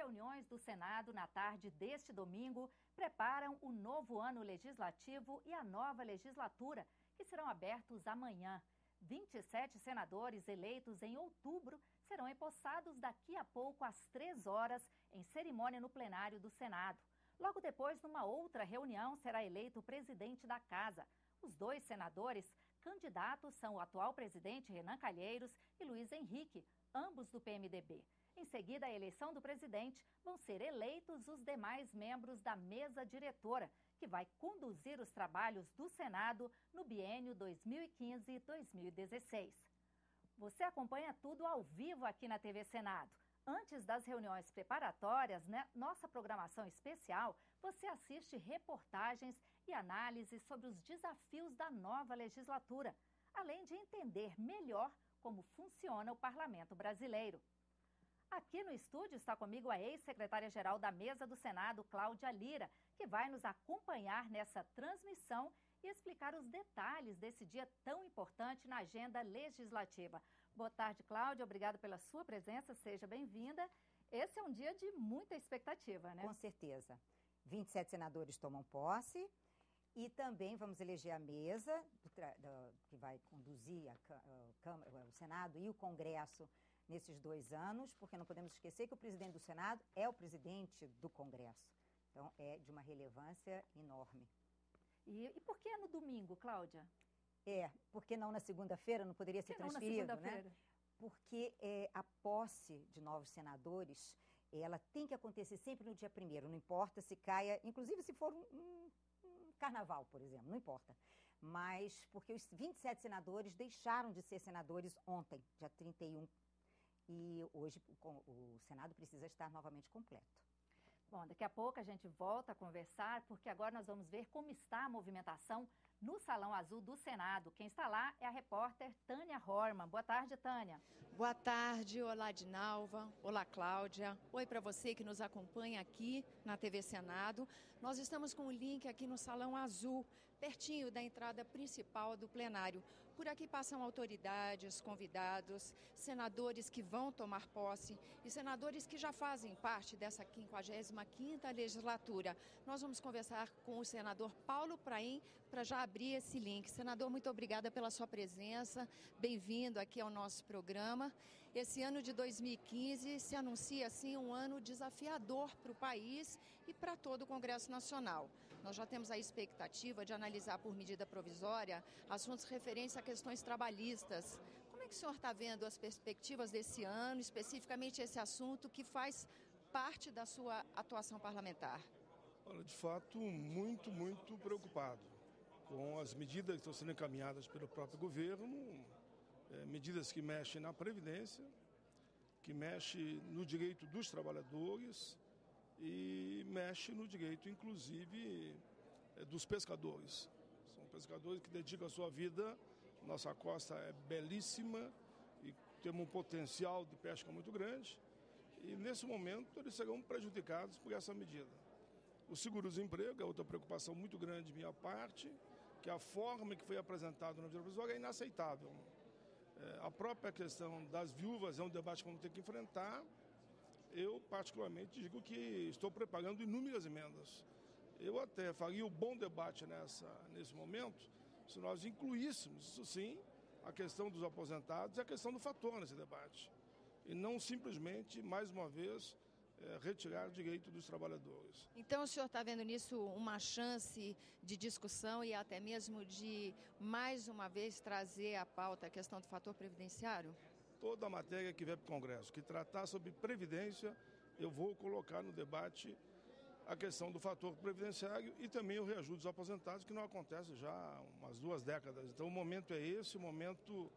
reuniões do Senado na tarde deste domingo preparam o novo ano legislativo e a nova legislatura, que serão abertos amanhã. 27 senadores eleitos em outubro serão empossados daqui a pouco às 3 horas em cerimônia no plenário do Senado. Logo depois, numa outra reunião, será eleito o presidente da Casa. Os dois senadores candidatos são o atual presidente Renan Calheiros e Luiz Henrique, ambos do PMDB. Em seguida, à eleição do presidente, vão ser eleitos os demais membros da mesa diretora, que vai conduzir os trabalhos do Senado no biênio 2015-2016. Você acompanha tudo ao vivo aqui na TV Senado. Antes das reuniões preparatórias, nossa programação especial, você assiste reportagens e análises sobre os desafios da nova legislatura, além de entender melhor como funciona o parlamento brasileiro. Aqui no estúdio está comigo a ex-secretária-geral da Mesa do Senado, Cláudia Lira, que vai nos acompanhar nessa transmissão e explicar os detalhes desse dia tão importante na agenda legislativa. Boa tarde, Cláudia. Obrigada pela sua presença. Seja bem-vinda. Esse é um dia de muita expectativa, né? Com certeza. 27 senadores tomam posse e também vamos eleger a mesa que vai conduzir o Senado e o Congresso nesses 2 anos, porque não podemos esquecer que o presidente do Senado é o presidente do Congresso. Então, é de uma relevância enorme. E por que no domingo, Cláudia? Por que não na segunda-feira? Não poderia ser transferido, né? Porque a posse de novos senadores, ela tem que acontecer sempre no dia 1º, não importa se caia, inclusive se for um carnaval, por exemplo, não importa. Mas porque os 27 senadores deixaram de ser senadores ontem, dia 31. E hoje o Senado precisa estar novamente completo. Bom, daqui a pouco a gente volta a conversar, porque agora nós vamos ver como está a movimentação no Salão Azul do Senado. Quem está lá é a repórter Tânia Horman. Boa tarde, Tânia. Boa tarde, olá Dinalva, olá Cláudia. Oi para você que nos acompanha aqui na TV Senado. Nós estamos com o link aqui no Salão Azul, pertinho da entrada principal do plenário. Por aqui passam autoridades, convidados, senadores que vão tomar posse e senadores que já fazem parte dessa 55ª legislatura. Nós vamos conversar com o senador Paulo Praim para já abrir esse link. Senador, muito obrigada pela sua presença. Bem-vindo aqui ao nosso programa. Esse ano de 2015 se anuncia, assim, um ano desafiador para o país e para todo o Congresso Nacional. Nós já temos a expectativa de analisar por medida provisória assuntos referentes a questões trabalhistas. Como é que o senhor está vendo as perspectivas desse ano, especificamente esse assunto que faz parte da sua atuação parlamentar? Olha, de fato, muito preocupado com as medidas que estão sendo encaminhadas pelo próprio governo, medidas que mexem na Previdência, que mexem no direito dos trabalhadores e mexem no direito, inclusive, dos pescadores. São pescadores que dedicam a sua vida, nossa costa é belíssima e temos um potencial de pesca muito grande e, nesse momento, eles serão prejudicados por essa medida. O seguro-desemprego é outra preocupação muito grande de minha parte, que a forma que foi apresentada na medida provisória é inaceitável. A própria questão das viúvas é um debate que vamos ter que enfrentar. Eu, particularmente, digo que estou preparando inúmeras emendas. Eu até faria um bom debate nesse momento se nós incluíssemos, isso sim, a questão dos aposentados e a questão do fator nesse debate. E não simplesmente, mais uma vez, retirar o direito dos trabalhadores. Então o senhor está vendo nisso uma chance de discussão e até mesmo de, mais uma vez, trazer à pauta a questão do fator previdenciário? Toda a matéria que vier para o Congresso, que tratar sobre previdência, eu vou colocar no debate a questão do fator previdenciário e também o reajuste dos aposentados, que não acontece já há umas 2 décadas. Então o momento é esse, o momento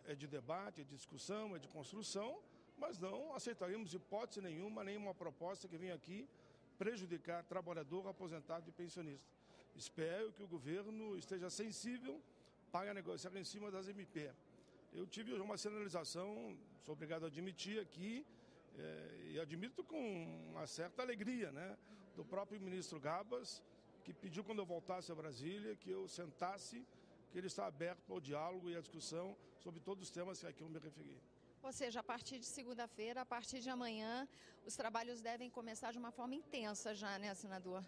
é de debate, é de discussão, é de construção, mas não aceitaremos hipótese nenhuma proposta que venha aqui prejudicar trabalhador, aposentado e pensionista. Espero que o governo esteja sensível para negociar em cima das MP. Eu tive uma sinalização, sou obrigado a admitir aqui, e admito com uma certa alegria, né, do próprio ministro Gabas, que pediu quando eu voltasse a Brasília que eu sentasse, que ele está aberto ao diálogo e à discussão sobre todos os temas a que eu me referi. Ou seja, a partir de segunda-feira, a partir de amanhã, os trabalhos devem começar de uma forma intensa já, né, senador?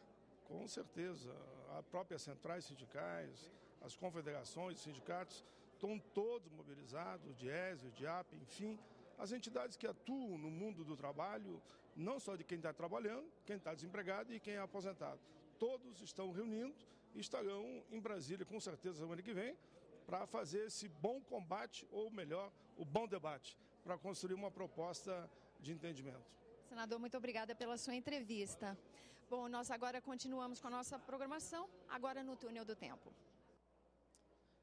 Com certeza. As próprias centrais sindicais, as confederações, os sindicatos, estão todos mobilizados, o DIESE, o DIAP, enfim, as entidades que atuam no mundo do trabalho, não só de quem está trabalhando, quem está desempregado e quem é aposentado. Todos estão reunindo e estarão em Brasília, com certeza, semana que vem, para fazer esse bom combate, ou melhor, o bom debate, para construir uma proposta de entendimento. Senador, muito obrigada pela sua entrevista. Bom, nós agora continuamos com a nossa programação, agora no Túnel do Tempo.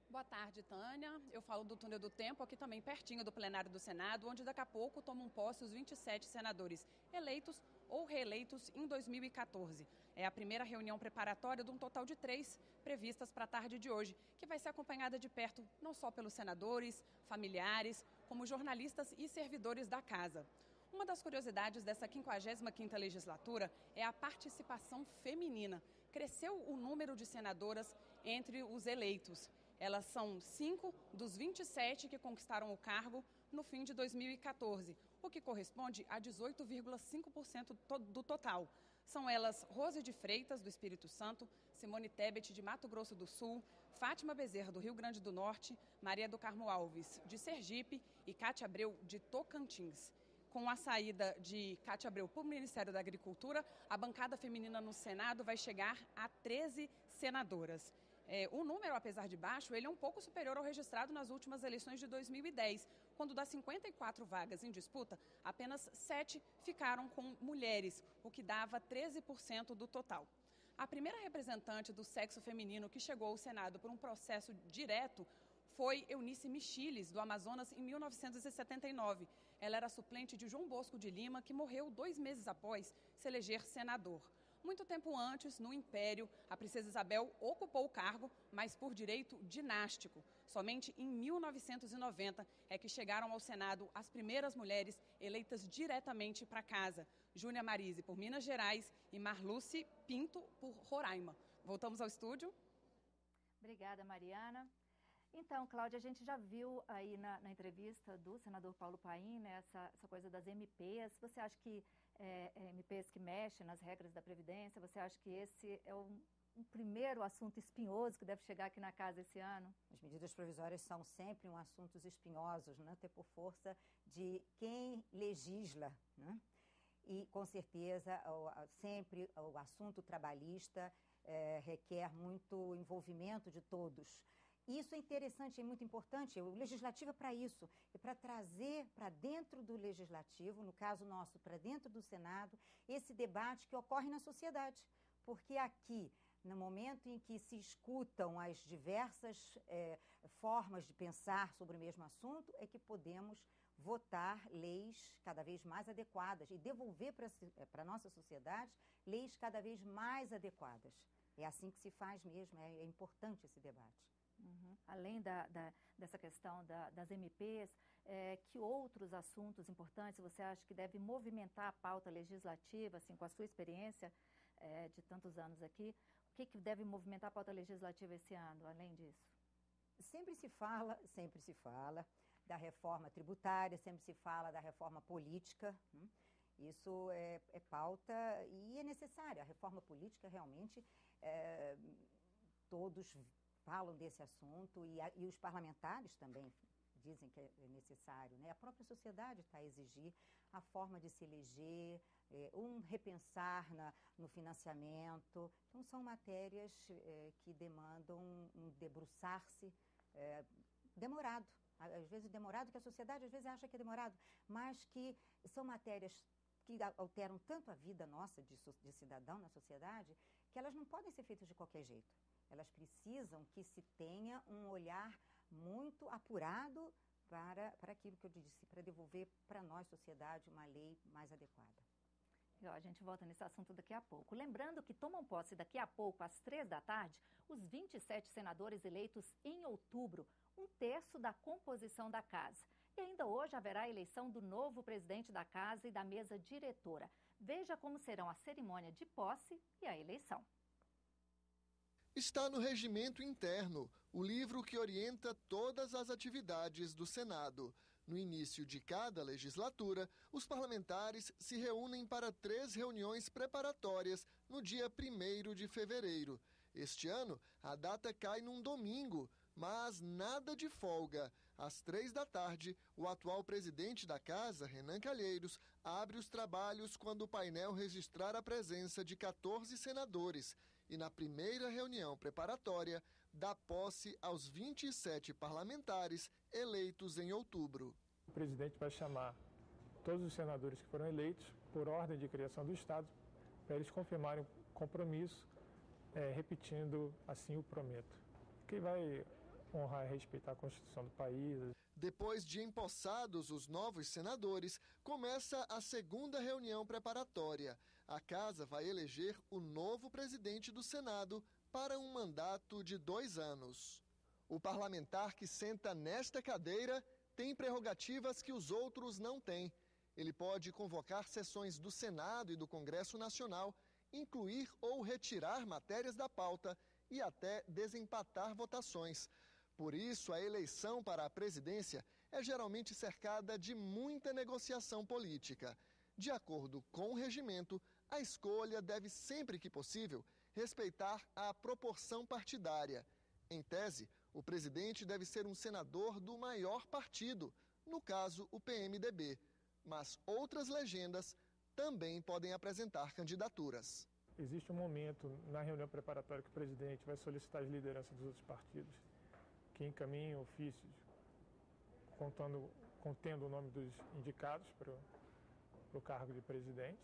Boa tarde, Tânia. Eu falo do Túnel do Tempo, aqui também pertinho do plenário do Senado, onde daqui a pouco tomam posse os 27 senadores eleitos ou reeleitos em 2014. É a primeira reunião preparatória de um total de 3 previstas para a tarde de hoje, que vai ser acompanhada de perto não só pelos senadores, familiares, como jornalistas e servidores da casa. Uma das curiosidades dessa 55ª legislatura é a participação feminina. Cresceu o número de senadoras entre os eleitos. Elas são 5 dos 27 que conquistaram o cargo no fim de 2014, o que corresponde a 18,5% do total. São elas Rose de Freitas, do Espírito Santo, Simone Tebet, de Mato Grosso do Sul, Fátima Bezerra, do Rio Grande do Norte, Maria do Carmo Alves, de Sergipe e Cátia Abreu, de Tocantins. Com a saída de Cátia Abreu para o Ministério da Agricultura, a bancada feminina no Senado vai chegar a 13 senadoras. O número, apesar de baixo, ele é um pouco superior ao registrado nas últimas eleições de 2010, quando das 54 vagas em disputa, apenas 7 ficaram com mulheres, o que dava 13% do total. A primeira representante do sexo feminino que chegou ao Senado por um processo direto foi Eunice Michiles, do Amazonas, em 1979. Ela era suplente de João Bosco de Lima, que morreu 2 meses após se eleger senador. Muito tempo antes, no Império, a princesa Isabel ocupou o cargo, mas por direito dinástico. Somente em 1990 é que chegaram ao Senado as primeiras mulheres eleitas diretamente para casa. Júnia Marise, por Minas Gerais, e Marluce Pinto, por Roraima. Voltamos ao estúdio. Obrigada, Mariana. Então, Cláudia, a gente já viu aí na entrevista do senador Paulo Paim, né, essa coisa das MPs. Você acha que MPs que mexem nas regras da Previdência, você acha que esse é um primeiro assunto espinhoso que deve chegar aqui na casa esse ano? As medidas provisórias são sempre assuntos espinhosos, né, até por força de quem legisla, né? E, com certeza, sempre o assunto trabalhista requer muito envolvimento de todos. Isso é interessante, é muito importante. O legislativo é para isso, é para trazer para dentro do legislativo, no caso nosso, para dentro do Senado, esse debate que ocorre na sociedade. Porque aqui, no momento em que se escutam as diversas formas de pensar sobre o mesmo assunto, é que podemos votar leis cada vez mais adequadas e devolver para a nossa sociedade leis cada vez mais adequadas. É assim que se faz mesmo, é importante esse debate. Uhum. Além dessa questão das MPs, que outros assuntos importantes você acha que deve movimentar a pauta legislativa, assim, com a sua experiência de tantos anos aqui? O que deve movimentar a pauta legislativa esse ano, além disso? Sempre se fala da reforma tributária, sempre se fala da reforma política. Isso é pauta e é necessária. A reforma política realmente todos falam desse assunto e os parlamentares também dizem que é necessário, né? A própria sociedade está a exigir a forma de se eleger, repensar no financiamento. Então, são matérias que demandam um debruçar-se demorado. Às vezes demorado, que a sociedade às vezes acha que é demorado, mas que são matérias que alteram tanto a vida nossa de cidadão na sociedade, que elas não podem ser feitas de qualquer jeito. Elas precisam que se tenha um olhar muito apurado para aquilo que eu disse, para devolver para nós, sociedade, uma lei mais adequada. E, a gente volta nesse assunto daqui a pouco. Lembrando que tomam posse daqui a pouco, às 15h, os 27 senadores eleitos em outubro, 1/3 da composição da casa. E ainda hoje haverá a eleição do novo presidente da casa e da mesa diretora. Veja como serão a cerimônia de posse e a eleição. está no Regimento Interno, o livro que orienta todas as atividades do Senado. No início de cada legislatura, os parlamentares se reúnem para 3 reuniões preparatórias no dia 1º de fevereiro. Este ano, a data cai num domingo, mas nada de folga. Às 15h, o atual presidente da Casa, Renan Calheiros, abre os trabalhos quando o painel registrar a presença de 14 senadores e, na primeira reunião preparatória, dá posse aos 27 parlamentares eleitos em outubro. O presidente vai chamar todos os senadores que foram eleitos por ordem de criação do Estado para eles confirmarem o compromisso, repetindo assim o prometo, que vai honrar e respeitar a Constituição do país. Depois de empossados os novos senadores, começa a segunda reunião preparatória. A Casa vai eleger o novo presidente do Senado para um mandato de 2 anos. O parlamentar que senta nesta cadeira tem prerrogativas que os outros não têm. Ele pode convocar sessões do Senado e do Congresso Nacional, incluir ou retirar matérias da pauta e até desempatar votações. Por isso, a eleição para a presidência é geralmente cercada de muita negociação política. De acordo com o regimento, a escolha deve, sempre que possível, respeitar a proporção partidária. Em tese, o presidente deve ser um senador do maior partido, no caso, o PMDB. Mas outras legendas também podem apresentar candidaturas. Existe um momento na reunião preparatória que o presidente vai solicitar as lideranças dos outros partidos que encaminhem ofícios contendo o nome dos indicados para o cargo de presidente.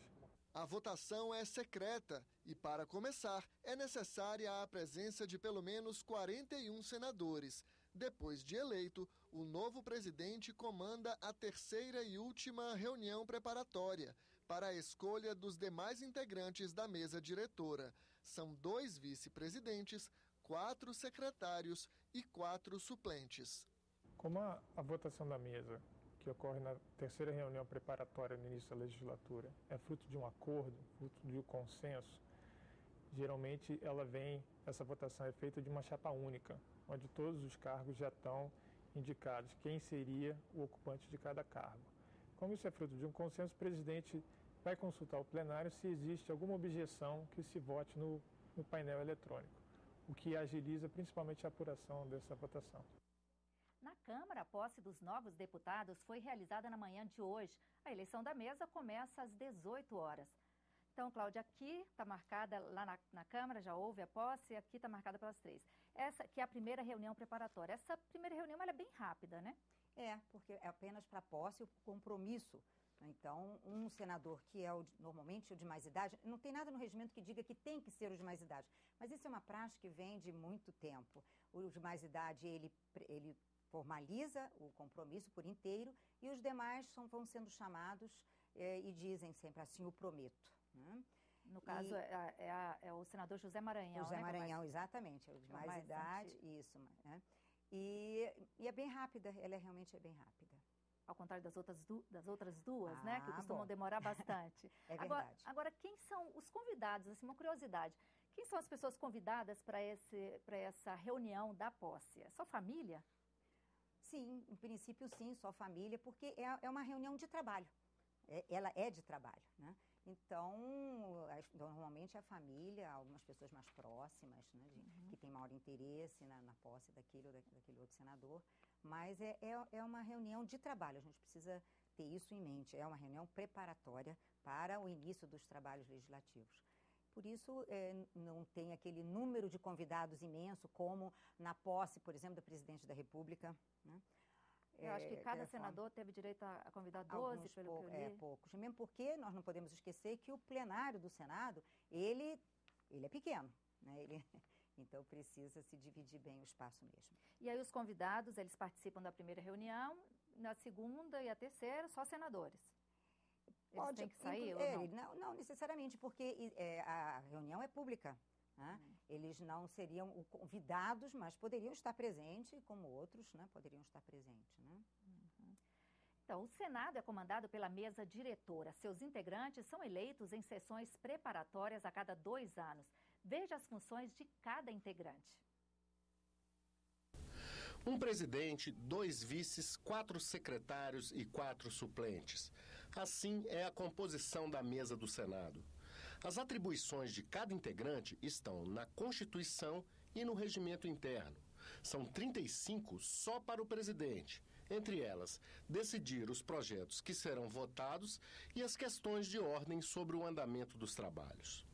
A votação é secreta e, para começar, é necessária a presença de pelo menos 41 senadores. Depois de eleito, o novo presidente comanda a terceira e última reunião preparatória para a escolha dos demais integrantes da mesa diretora. São 2 vice-presidentes, 4 secretários e 4 suplentes. Como a votação da mesa, que ocorre na terceira reunião preparatória no início da legislatura, é fruto de um acordo, fruto de um consenso, geralmente essa votação é feita de uma chapa única, onde todos os cargos já estão indicados, quem seria o ocupante de cada cargo. Como isso é fruto de um consenso, o presidente vai consultar o plenário se existe alguma objeção que se vote no painel eletrônico, o que agiliza principalmente a apuração dessa votação. Na Câmara, a posse dos novos deputados foi realizada na manhã de hoje. A eleição da mesa começa às 18 horas. Então, Cláudia, aqui está marcada, lá na Câmara já houve a posse, aqui está marcada pelas 3. Essa que é a primeira reunião preparatória. Essa primeira reunião ela é bem rápida, né? Porque é apenas para posse o compromisso. Então, um senador que é normalmente o de mais idade, não tem nada no regimento que diga que tem que ser o de mais idade, mas isso é uma prática que vem de muito tempo. O de mais idade, ele formaliza o compromisso por inteiro e os demais vão sendo chamados e dizem sempre assim, o prometo. Né? No caso, é o senador José Maranhão, José né? Maranhão, exatamente, é o de mais idade, isso. Né? E é bem rápida, ela realmente é bem rápida. Ao contrário das outras duas, né? Que costumam demorar bastante. É verdade. Agora, quem são os convidados? Assim, uma curiosidade. Quem são as pessoas convidadas para essa reunião da posse? É só família? Sim, em princípio sim, só família, porque é uma reunião de trabalho. Ela é de trabalho, né? Então, normalmente a família, algumas pessoas mais próximas, né, que têm maior interesse na posse daquele ou daquele outro senador, mas é uma reunião de trabalho, a gente precisa ter isso em mente, é uma reunião preparatória para o início dos trabalhos legislativos. Por isso, não tem aquele número de convidados imenso, como na posse, por exemplo, do presidente da República, né? Eu acho que cada senador teve direito a convidar 12, pelo que eu li. Poucos. Mesmo porque nós não podemos esquecer que o plenário do Senado, ele é pequeno, né? Então precisa se dividir bem o espaço mesmo. E aí os convidados, eles participam da primeira reunião, na segunda e a terceira, só senadores. Eles têm que sair ou não? Não necessariamente, porque a reunião é pública. Né? Eles não seriam convidados, mas poderiam estar presentes, como outros, né, poderiam estar presentes. Né? Então, o Senado é comandado pela mesa diretora. Seus integrantes são eleitos em sessões preparatórias a cada 2 anos. Veja as funções de cada integrante. Um presidente, 2 vices, 4 secretários e 4 suplentes. Assim é a composição da mesa do Senado. As atribuições de cada integrante estão na Constituição e no regimento interno. São 35 só para o presidente. Entre elas, decidir os projetos que serão votados e as questões de ordem sobre o andamento dos trabalhos.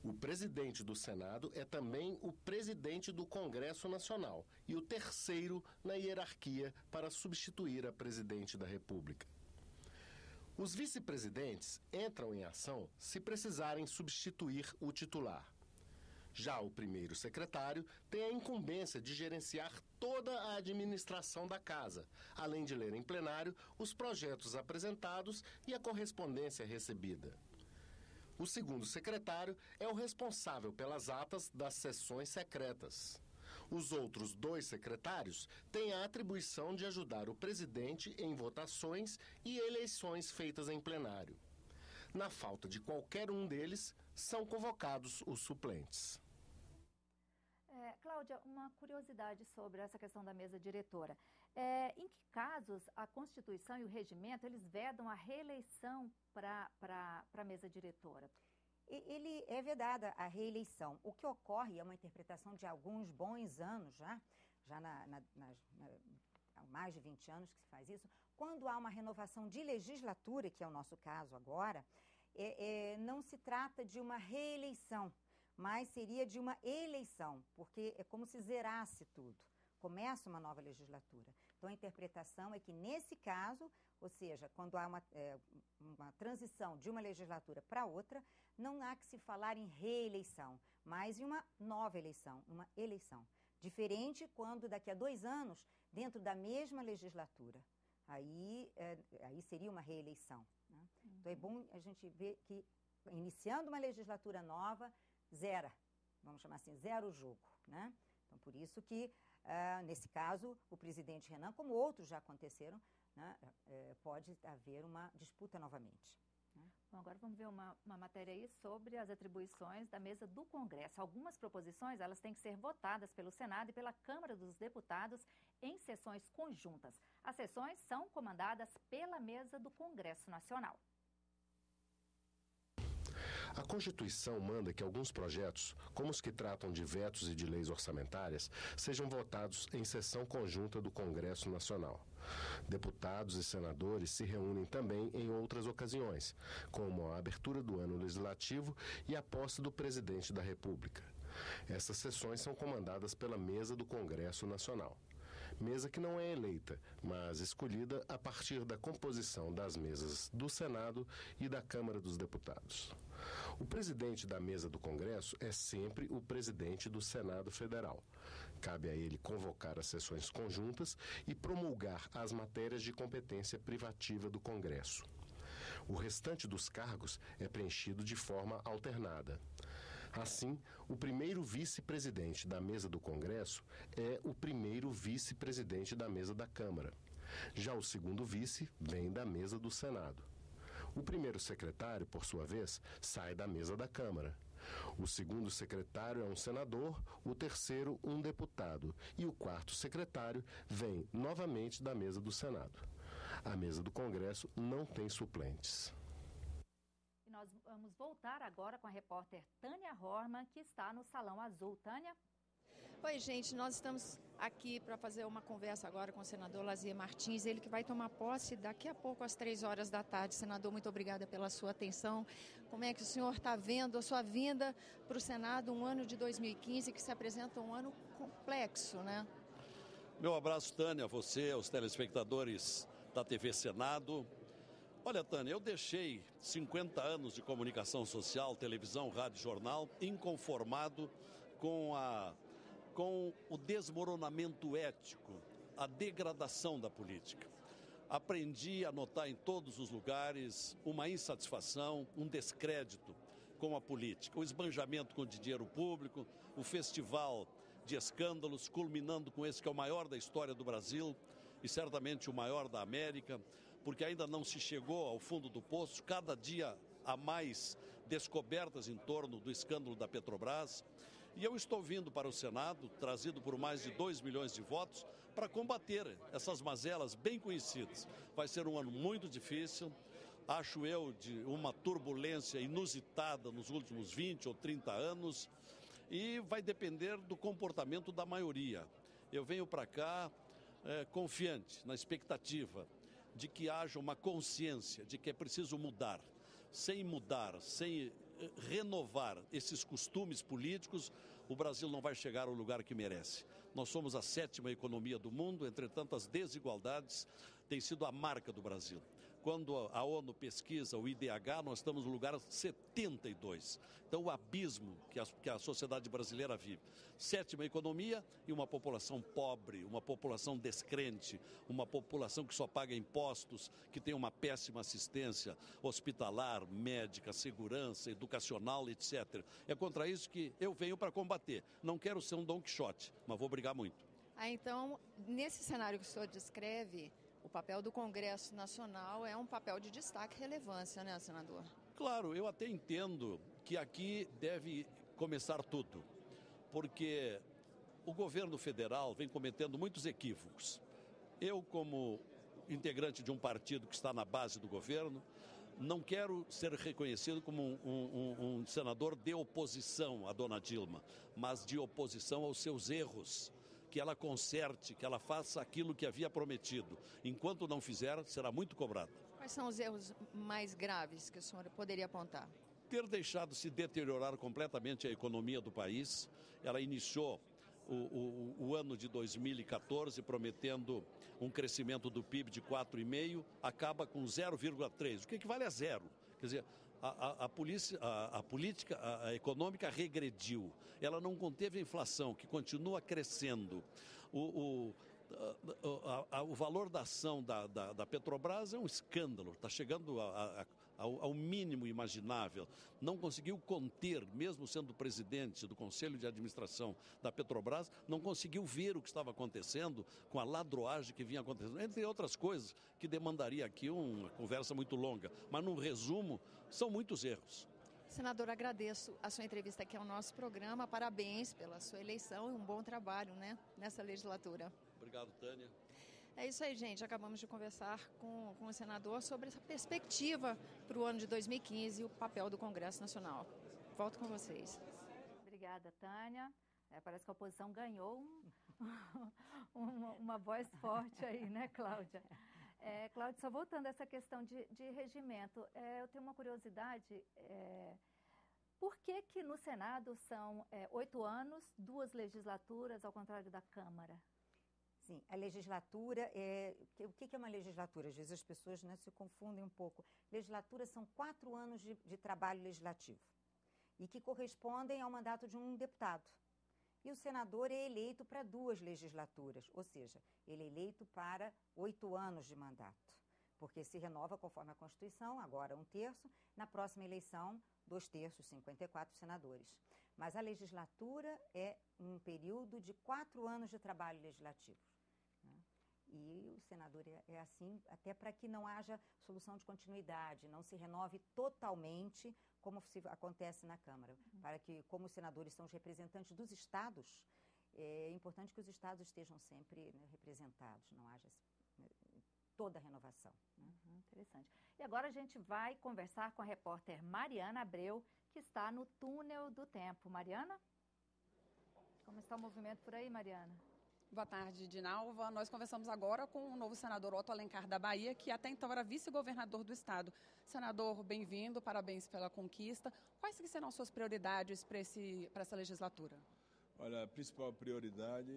O presidente do Senado é também o presidente do Congresso Nacional e o terceiro na hierarquia para substituir a presidente da República. Os vice-presidentes entram em ação se precisarem substituir o titular. Já o primeiro secretário tem a incumbência de gerenciar toda a administração da casa, além de ler em plenário os projetos apresentados e a correspondência recebida. O segundo secretário é o responsável pelas atas das sessões secretas. Os outros 2 secretários têm a atribuição de ajudar o presidente em votações e eleições feitas em plenário. Na falta de qualquer um deles, são convocados os suplentes. Cláudia, uma curiosidade sobre essa questão da mesa diretora. Em que casos a Constituição e o regimento eles vedam a reeleição para a mesa diretora? Ele é vedada a reeleição. O que ocorre é uma interpretação de alguns bons anos já há mais de 20 anos que se faz isso. Quando há uma renovação de legislatura, que é o nosso caso agora, não se trata de uma reeleição, mas seria de uma eleição, porque é como se zerasse tudo. Começa uma nova legislatura. Então, a interpretação é que, nesse caso, ou seja, quando há uma transição de uma legislatura para outra, não há que se falar em reeleição, mas em uma nova eleição, uma eleição. Diferente quando, daqui a 2 anos, dentro da mesma legislatura, aí seria uma reeleição. Né? Então, é bom a gente ver que, iniciando uma legislatura nova, vamos chamar assim, zera o jogo, né? Então, por isso que, nesse caso, o presidente Renan, como outros já aconteceram, né, pode haver uma disputa novamente. Né? Bom, agora vamos ver uma matéria aí sobre as atribuições da mesa do Congresso. Algumas proposições, elas têm que ser votadas pelo Senado e pela Câmara dos Deputados em sessões conjuntas. As sessões são comandadas pela mesa do Congresso Nacional. A Constituição manda que alguns projetos, como os que tratam de vetos e de leis orçamentárias, sejam votados em sessão conjunta do Congresso Nacional. Deputados e senadores se reúnem também em outras ocasiões, como a abertura do ano legislativo e a posse do presidente da República. Essas sessões são comandadas pela mesa do Congresso Nacional. Mesa que não é eleita, mas escolhida a partir da composição das mesas do Senado e da Câmara dos Deputados. O presidente da mesa do Congresso é sempre o presidente do Senado Federal. Cabe a ele convocar as sessões conjuntas e promulgar as matérias de competência privativa do Congresso. O restante dos cargos é preenchido de forma alternada. Assim, o primeiro vice-presidente da mesa do Congresso é o primeiro vice-presidente da mesa da Câmara. Já o segundo vice vem da mesa do Senado. O primeiro secretário, por sua vez, sai da mesa da Câmara. O segundo secretário é um senador, o terceiro um deputado e o quarto secretário vem novamente da mesa do Senado. A mesa do Congresso não tem suplentes. E nós vamos voltar agora com a repórter Tânia Horman, que está no Salão Azul. Tânia? Oi, gente, nós estamos aqui para fazer uma conversa agora com o senador Lazier Martins, ele que vai tomar posse daqui a pouco às 3 horas da tarde. Senador, muito obrigada pela sua atenção. Como é que o senhor está vendo a sua vinda para o Senado, um ano de 2015 que se apresenta um ano complexo, né? Meu abraço, Tânia, a você, aos telespectadores da TV Senado. Olha, Tânia, eu deixei 50 anos de comunicação social, televisão, rádio, jornal, inconformado com o desmoronamento ético, a degradação da política. Aprendi a notar em todos os lugares uma insatisfação, um descrédito com a política, o esbanjamento com o dinheiro público, o festival de escândalos, culminando com esse que é o maior da história do Brasil e certamente o maior da América, porque ainda não se chegou ao fundo do poço, cada dia há mais descobertas em torno do escândalo da Petrobras. E eu estou vindo para o Senado, trazido por mais de 2 milhões de votos, para combater essas mazelas bem conhecidas. Vai ser um ano muito difícil, acho eu, de uma turbulência inusitada nos últimos 20 ou 30 anos, e vai depender do comportamento da maioria. Eu venho para cá confiante, na expectativa de que haja uma consciência de que é preciso mudar. Sem mudar, sem renovar esses costumes políticos, o Brasil não vai chegar ao lugar que merece. Nós somos a 7ª economia do mundo, entretanto as desigualdades têm sido a marca do Brasil. Quando a ONU pesquisa o IDH, nós estamos no lugar 72. Então, o abismo que a sociedade brasileira vive. 7ª economia e uma população pobre, uma população descrente, uma população que só paga impostos, que tem uma péssima assistência hospitalar, médica, segurança, educacional, etc. É contra isso que eu venho para combater. Não quero ser um Dom Quixote, mas vou brigar muito. Então, nesse cenário que o senhor descreve, o papel do Congresso Nacional é um papel de destaque e relevância, né, senador? Claro, eu até entendo que aqui deve começar tudo, porque o governo federal vem cometendo muitos equívocos. Eu, como integrante de um partido que está na base do governo, não quero ser reconhecido como um senador de oposição à dona Dilma, mas de oposição aos seus erros. Que ela conserte, que ela faça aquilo que havia prometido. Enquanto não fizer, será muito cobrada. Quais são os erros mais graves que o senhor poderia apontar? Ter deixado se deteriorar completamente a economia do país. Ela iniciou o ano de 2014 prometendo um crescimento do PIB de 4,5%, acaba com 0,3%, o que equivale a zero. Quer dizer, a política econômica regrediu. Ela não conteve a inflação, que continua crescendo. O valor da ação da Petrobras é um escândalo, está chegando ao mínimo imaginável. Não conseguiu conter, mesmo sendo presidente do Conselho de Administração da Petrobras, não conseguiu ver o que estava acontecendo com a ladroagem que vinha acontecendo, entre outras coisas que demandaria aqui uma conversa muito longa. Mas, num resumo, são muitos erros. Senador, agradeço a sua entrevista aqui ao nosso programa. Parabéns pela sua eleição e um bom trabalho, né, nessa legislatura. Obrigado, Tânia. É isso aí, gente. Acabamos de conversar com o senador sobre essa perspectiva para o ano de 2015 e o papel do Congresso Nacional. Volto com vocês. Obrigada, Tânia. Parece que a oposição ganhou uma voz forte aí, né, Cláudia? Cláudia, só voltando a essa questão de regimento, eu tenho uma curiosidade. Por que no Senado são 8 anos, 2 legislaturas, ao contrário da Câmara? Sim, a legislatura o que é uma legislatura? Às vezes as pessoas, né, se confundem um pouco. Legislatura são 4 anos de trabalho legislativo e que correspondem ao mandato de um deputado. E o senador é eleito para 2 legislaturas, ou seja, ele é eleito para 8 anos de mandato, porque se renova conforme a Constituição, agora 1/3, na próxima eleição, 2/3, 54 senadores. Mas a legislatura é um período de 4 anos de trabalho legislativo. Né? E o senador é assim, até para que não haja solução de continuidade, não se renove totalmente, como acontece na Câmara. Para que, como os senadores são os representantes dos estados, é importante que os estados estejam sempre, né, representados, não haja toda a renovação. Né? Interessante. E agora a gente vai conversar com a repórter Mariana Abreu, que está no Túnel do Tempo. Mariana? Como está o movimento por aí, Mariana? Boa tarde, Dinalva. Nós conversamos agora com o novo senador Otto Alencar da Bahia, que até então era vice-governador do estado. Senador, bem-vindo, parabéns pela conquista. Quais serão suas prioridades para essa legislatura? Olha, a principal prioridade,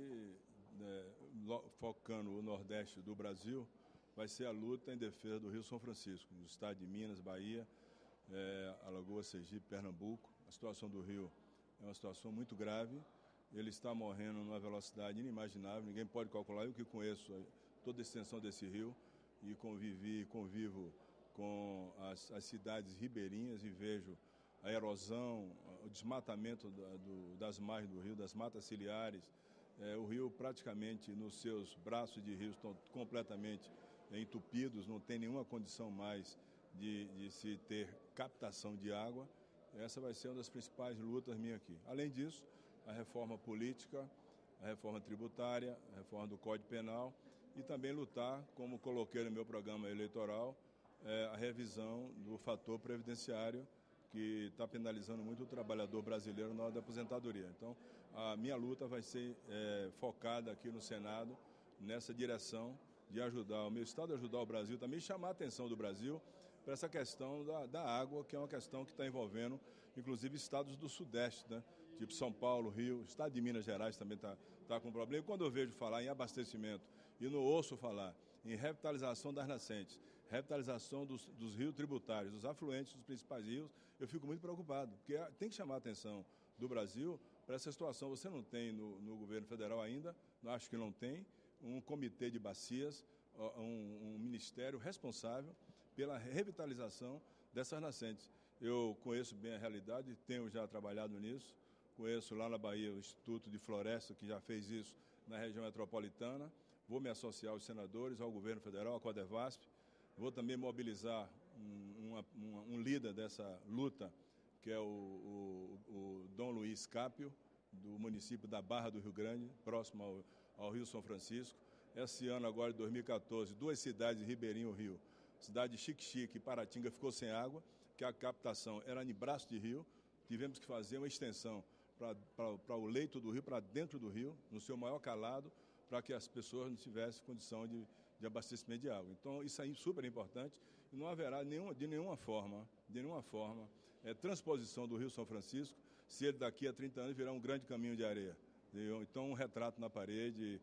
focando o Nordeste do Brasil, vai ser a luta em defesa do Rio São Francisco, no estado de Minas, Bahia, Alagoas, Sergipe, Pernambuco. A situação do Rio é uma situação muito grave. Ele está morrendo numa velocidade inimaginável, ninguém pode calcular. Eu que conheço toda a extensão desse rio e convivo com as cidades ribeirinhas e vejo a erosão, o desmatamento das margens do rio, das matas ciliares. O rio praticamente nos seus braços de rio estão completamente entupidos, não tem nenhuma condição mais de se ter captação de água. Essa vai ser uma das principais lutas minhas aqui. Além disso, a reforma política, a reforma tributária, a reforma do Código Penal e também lutar, como coloquei no meu programa eleitoral, a revisão do fator previdenciário, que está penalizando muito o trabalhador brasileiro na hora da aposentadoria. Então, a minha luta vai ser focada aqui no Senado, nessa direção de ajudar o meu Estado, ajudar o Brasil, também chamar a atenção do Brasil para essa questão da água, que é uma questão que está envolvendo, inclusive, estados do Sudeste, né? Tipo São Paulo, Rio, o estado de Minas Gerais também está com problema. E quando eu vejo falar em abastecimento e não ouço falar em revitalização das nascentes, revitalização dos rios tributários, dos afluentes dos principais rios, eu fico muito preocupado, porque tem que chamar a atenção do Brasil para essa situação. Você não tem no governo federal ainda, acho que não tem, um comitê de bacias, um ministério responsável pela revitalização dessas nascentes. Eu conheço bem a realidade, tenho já trabalhado nisso, conheço lá na Bahia o Instituto de Floresta, que já fez isso na região metropolitana, vou me associar aos senadores, ao governo federal, à Codevasp, vou também mobilizar um líder dessa luta, que é o Dom Luiz Cápio, do município da Barra do Rio Grande, próximo ao Rio São Francisco. Esse ano, agora de 2014, 2 cidades de Ribeirinho Rio, cidade de Xique-Xique e Paratinga, ficou sem água, que a captação era em braço de rio. Tivemos que fazer uma extensão para o leito do rio, para dentro do rio, no seu maior calado, para que as pessoas não tivessem condição de abastecimento de água. Então, isso aí é super importante e não haverá de nenhuma forma, transposição do Rio São Francisco, se ele daqui a 30 anos virar um grande caminho de areia. Então, um retrato na parede,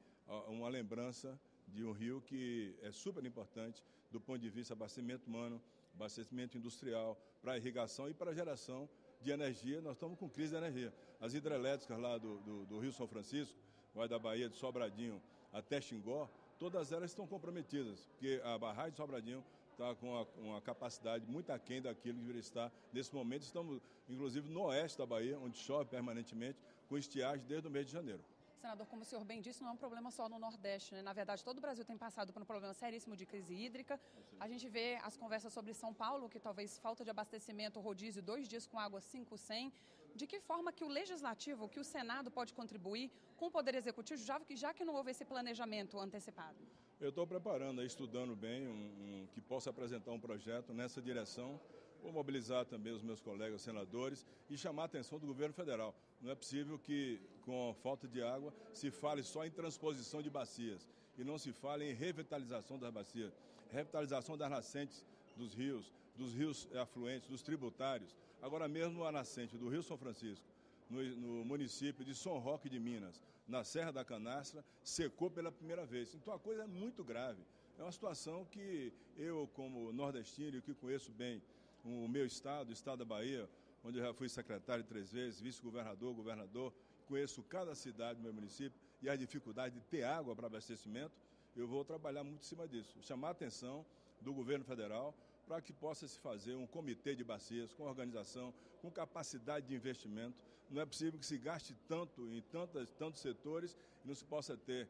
uma lembrança de um rio que é super importante do ponto de vista de abastecimento humano, abastecimento industrial, para irrigação e para geração de energia. Nós estamos com crise de energia. As hidrelétricas lá do Rio São Francisco, vai da Bahia de Sobradinho até Xingó, todas elas estão comprometidas, porque a barragem de Sobradinho está com uma capacidade muito aquém daquilo que deveria estar. Nesse momento, estamos, inclusive, no oeste da Bahia, onde chove permanentemente, com estiagem desde o mês de janeiro. Senador, como o senhor bem disse, não é um problema só no Nordeste, né? Na verdade, todo o Brasil tem passado por um problema seríssimo de crise hídrica. A gente vê as conversas sobre São Paulo, que talvez falta de abastecimento, rodízio, 2 dias com água 5 sem. De que forma que o Legislativo, que o Senado pode contribuir com o Poder Executivo, já que não houve esse planejamento antecipado? Eu estou preparando, estudando bem, que possa apresentar um projeto nessa direção. Vou mobilizar também os meus colegas senadores e chamar a atenção do governo federal. Não é possível que, com a falta de água, se fale só em transposição de bacias e não se fale em revitalização das bacias, revitalização das nascentes dos rios afluentes, dos tributários. Agora mesmo a nascente do Rio São Francisco, no município de São Roque de Minas, na Serra da Canastra, secou pela primeira vez. Então a coisa é muito grave. É uma situação que eu, como nordestino, que conheço bem o meu estado, o estado da Bahia, onde eu já fui secretário 3 vezes, vice-governador, governador, conheço cada cidade do meu município e as dificuldades de ter água para abastecimento, eu vou trabalhar muito em cima disso. Chamar a atenção do governo federal para que possa se fazer um comitê de bacias com organização, com capacidade de investimento. Não é possível que se gaste tanto em tantos setores e não se possa ter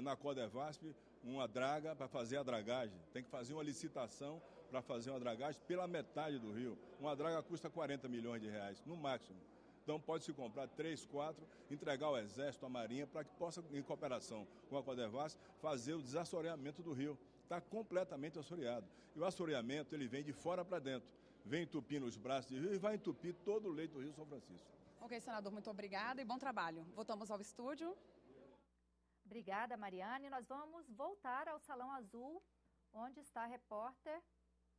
na Codevasp uma draga para fazer a dragagem. Tem que fazer uma licitação para fazer uma dragagem pela metade do rio. Uma draga custa 40 milhões de reais, no máximo. Então pode-se comprar 3, 4, entregar ao Exército, à Marinha, para que possa, em cooperação com a Codevasp, fazer o desassoreamento do rio. Está completamente assoreado. E o assoreamento, ele vem de fora para dentro. Vem entupindo os braços do rio e vai entupir todo o leito do Rio São Francisco. Ok, senador, muito obrigada e bom trabalho. Voltamos ao estúdio. Obrigada, Mariane. Nós vamos voltar ao Salão Azul, onde está a repórter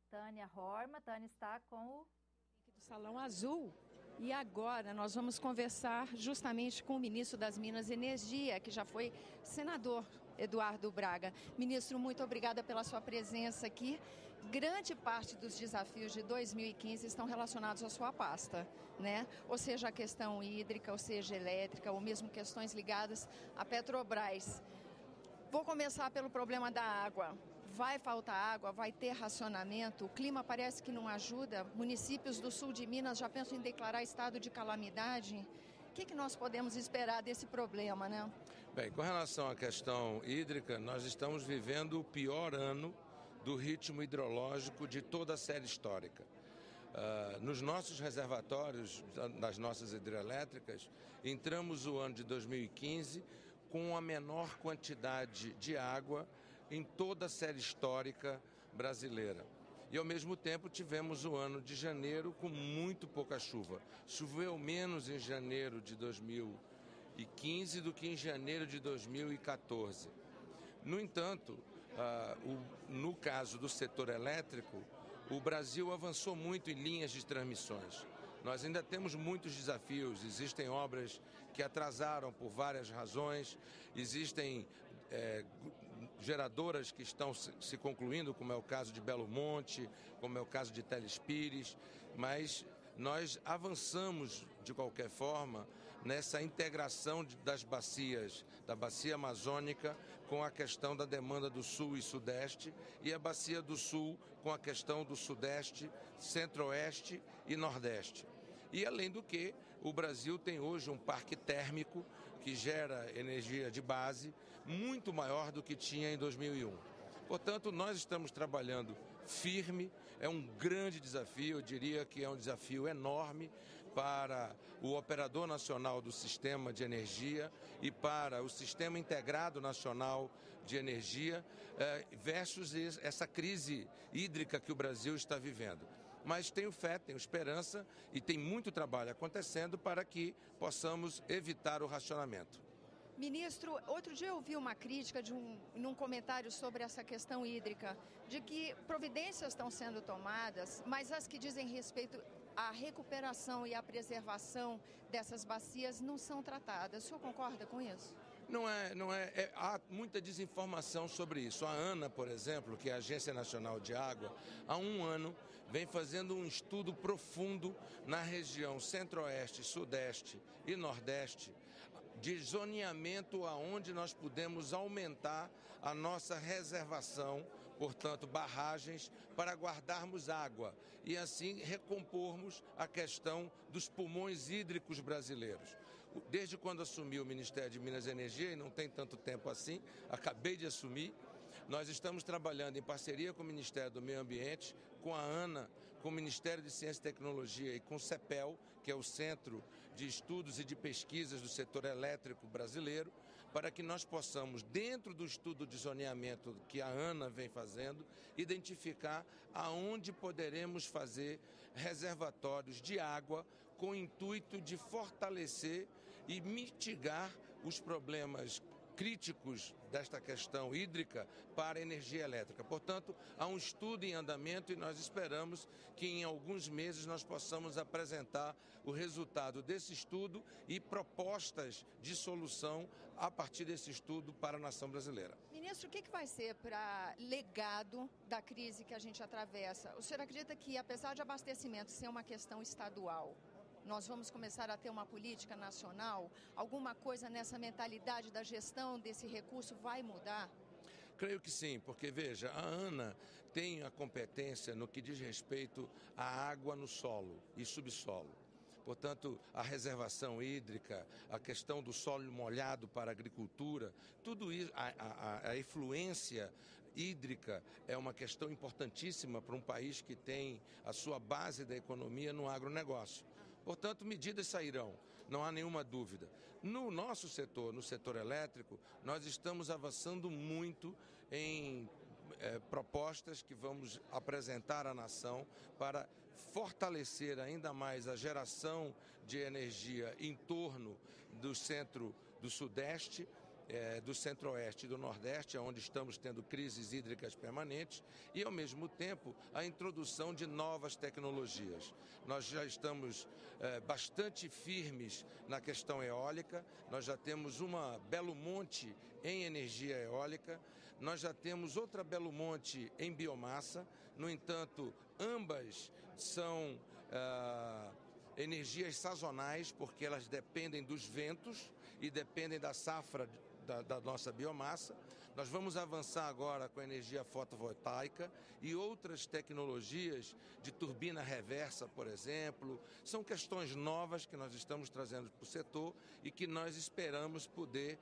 Tânia Horma. Tânia está com o link do Salão Azul. E agora nós vamos conversar justamente com o ministro das Minas e Energia, que já foi senador, Eduardo Braga. Ministro, muito obrigada pela sua presença aqui. Grande parte dos desafios de 2015 estão relacionados à sua pasta, né? Ou seja, a questão hídrica, ou seja, elétrica, ou mesmo questões ligadas à Petrobras. Vou começar pelo problema da água. Vai faltar água, vai ter racionamento, o clima parece que não ajuda. Municípios do sul de Minas já pensam em declarar estado de calamidade. O que nós podemos esperar desse problema, né? Bem, com relação à questão hídrica, nós estamos vivendo o pior ano do ritmo hidrológico de toda a série histórica. Nos nossos reservatórios das nossas hidrelétricas, entramos o ano de 2015 com a menor quantidade de água em toda a série histórica brasileira. E, ao mesmo tempo, tivemos o ano de janeiro com muito pouca chuva. Choveu menos em janeiro de 2015 do que em janeiro de 2014. No entanto, no caso do setor elétrico, o Brasil avançou muito em linhas de transmissões. Nós ainda temos muitos desafios, existem obras que atrasaram por várias razões, existem geradoras que estão se concluindo, como é o caso de Belo Monte, como é o caso de Telespires, mas nós avançamos, de qualquer forma, nessa integração das bacias, da bacia amazônica com a questão da demanda do sul e sudeste e a bacia do sul com a questão do sudeste, centro-oeste e nordeste. E, além do que, o Brasil tem hoje um parque térmico que gera energia de base muito maior do que tinha em 2001. Portanto, nós estamos trabalhando firme, é um grande desafio, eu diria que é um desafio enorme para o operador nacional do sistema de energia e para o sistema integrado nacional de energia versus essa crise hídrica que o Brasil está vivendo. Mas tenho fé, tenho esperança e tem muito trabalho acontecendo para que possamos evitar o racionamento. Ministro, outro dia eu ouvi uma crítica num comentário sobre essa questão hídrica, de que providências estão sendo tomadas, mas as que dizem respeito à recuperação e à preservação dessas bacias não são tratadas. O senhor concorda com isso? Há muita desinformação sobre isso. A ANA, por exemplo, que é a Agência Nacional de Água, há um ano vem fazendo um estudo profundo na região centro-oeste, sudeste e nordeste, de zoneamento aonde nós podemos aumentar a nossa reservação, portanto, barragens, para guardarmos água e assim recompormos a questão dos pulmões hídricos brasileiros. Desde quando assumi o Ministério de Minas e Energia, e não tem tanto tempo assim, acabei de assumir, nós estamos trabalhando em parceria com o Ministério do Meio Ambiente, com a ANA, com o Ministério de Ciência e Tecnologia e com o CEPEL, que é o Centro de Estudos e de Pesquisas do Setor Elétrico Brasileiro, para que nós possamos, dentro do estudo de zoneamento que a ANA vem fazendo, identificar aonde poderemos fazer reservatórios de água com o intuito de fortalecer e mitigar os problemas críticos desta questão hídrica para a energia elétrica. Portanto, há um estudo em andamento e nós esperamos que em alguns meses nós possamos apresentar o resultado desse estudo e propostas de solução a partir desse estudo para a nação brasileira. Ministro, o que vai ser para legado da crise que a gente atravessa? O senhor acredita que, apesar de abastecimento ser uma questão estadual, nós vamos começar a ter uma política nacional? Alguma coisa nessa mentalidade da gestão desse recurso vai mudar? Creio que sim, porque, veja, a ANA tem a competência no que diz respeito à água no solo e subsolo. Portanto, a reservação hídrica, a questão do solo molhado para a agricultura, tudo isso, a efluência hídrica é uma questão importantíssima para um país que tem a sua base da economia no agronegócio. Portanto, medidas sairão, não há nenhuma dúvida. No nosso setor, no setor elétrico, nós estamos avançando muito em propostas que vamos apresentar à nação para fortalecer ainda mais a geração de energia em torno do centro do sudeste, do centro-oeste e do nordeste, onde estamos tendo crises hídricas permanentes, e, ao mesmo tempo, a introdução de novas tecnologias. Nós já estamos bastante firmes na questão eólica, nós já temos uma Belo Monte em energia eólica, nós já temos outra Belo Monte em biomassa, no entanto, ambas são energias sazonais, porque elas dependem dos ventos e dependem da safra da nossa biomassa, Nós vamos avançar agora com a energia fotovoltaica e outras tecnologias de turbina reversa, por exemplo. São questões novas que nós estamos trazendo para o setor e que nós esperamos poder,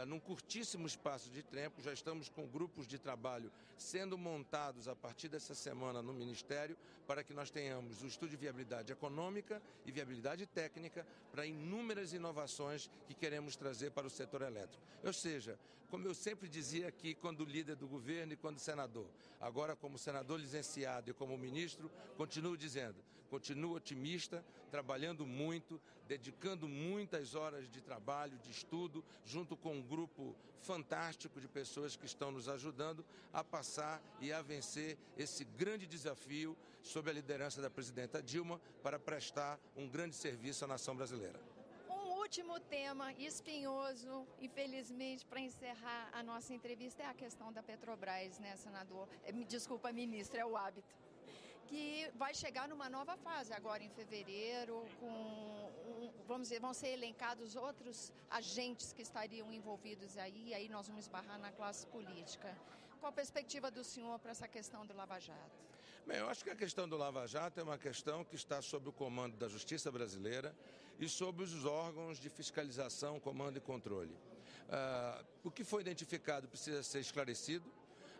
num curtíssimo espaço de tempo, já estamos com grupos de trabalho sendo montados a partir dessa semana no Ministério, para que nós tenhamos o estudo de viabilidade econômica e viabilidade técnica para inúmeras inovações que queremos trazer para o setor elétrico. Ou seja, como eu sempre dizia aqui quando líder do governo e quando senador, agora como senador licenciado e como ministro, continuo dizendo, continuo otimista, trabalhando muito, dedicando muitas horas de trabalho, de estudo, junto com um grupo fantástico de pessoas que estão nos ajudando a passar e a vencer esse grande desafio sob a liderança da presidenta Dilma para prestar um grande serviço à nação brasileira. Último tema espinhoso, infelizmente, para encerrar a nossa entrevista, é a questão da Petrobras, né, senador? Desculpa, ministro, é o hábito. Que vai chegar numa nova fase agora em fevereiro, vamos dizer, vão ser elencados outros agentes que estariam envolvidos aí nós vamos esbarrar na classe política. Qual a perspectiva do senhor para essa questão do Lava Jato? Bem, eu acho que a questão do Lava Jato é uma questão que está sob o comando da Justiça brasileira e sob os órgãos de fiscalização, comando e controle. O que foi identificado precisa ser esclarecido.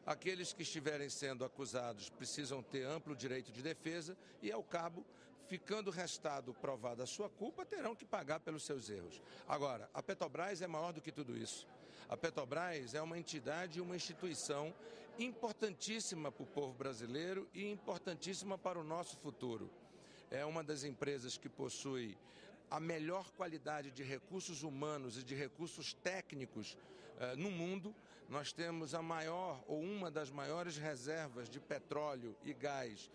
Aqueles que estiverem sendo acusados precisam ter amplo direito de defesa e, ao cabo, ficando restado provada a sua culpa, terão que pagar pelos seus erros. Agora, a Petrobras é maior do que tudo isso. A Petrobras é uma entidade e uma instituição importantíssima para o povo brasileiro e importantíssima para o nosso futuro. É uma das empresas que possui a melhor qualidade de recursos humanos e de recursos técnicos no mundo. Nós temos a maior ou uma das maiores reservas de petróleo e gás